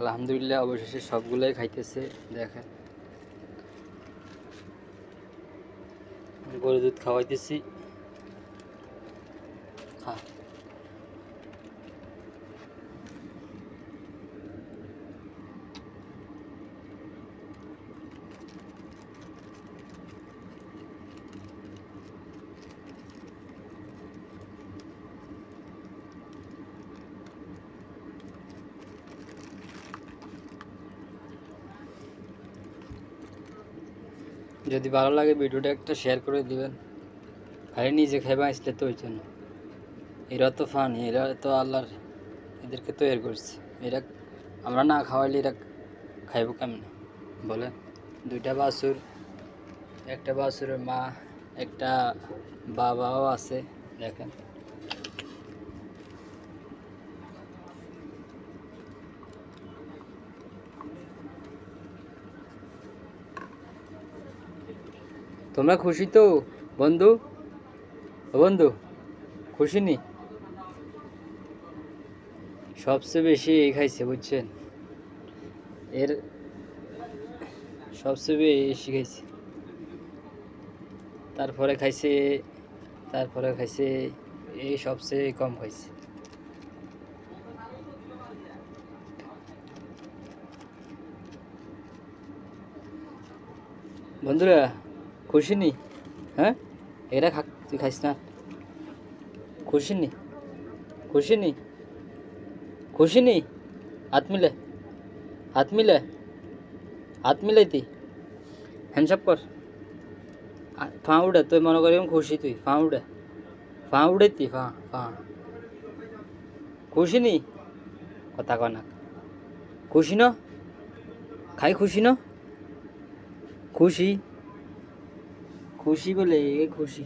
আলহামদুলিল্লাহ অবশেষে সবগুলাই খাইতেছে। দেখেন গরু দুধ খাওয়াইতেছি, খা। যদি ভালো লাগে ভিডিওটা একটা শেয়ার করে দিবেন। খালি নিজে খাইবা আসলে তো ওই জন্য, এরা তো ফানি, এরা তো আল্লাহর, এদেরকে তৈরি করছে। এরা আমরা না খাওয়াইলে এরা খাইব কেমনে বলে? দুইটা বাছুর, একটা বাছুরের মা, একটা বাবাও আছে। দেখেন তোমরা খুশি তো বন্ধু? ও বন্ধু, খুশি নি? সবচেয়ে বেশি এই খাইছে বুঝছেন, এর সবচেয়ে বেশি খাইছে। তারপরে খাইছে, তারপরে খাইছে, এই সবচেয়ে কম খাইছে। বন্ধুরা খুশি নি? হ্যাঁ, এরা তুই খাইস না? খুশি নি? খুশি নি? খুশি নি? হাত মিলে, হাত মিলে, হাত মিলাইতি হ্যান্ডসাপ কর। ফা উড়ে তুই মনে করি খুশি, তুই ফা উড়ে, ফা উড়াইতি, ফা ফা। খুশি নি? কথা কয় না। খুশি ন? খাই খুশি ন? খুশি, খুশি বলে খুশি।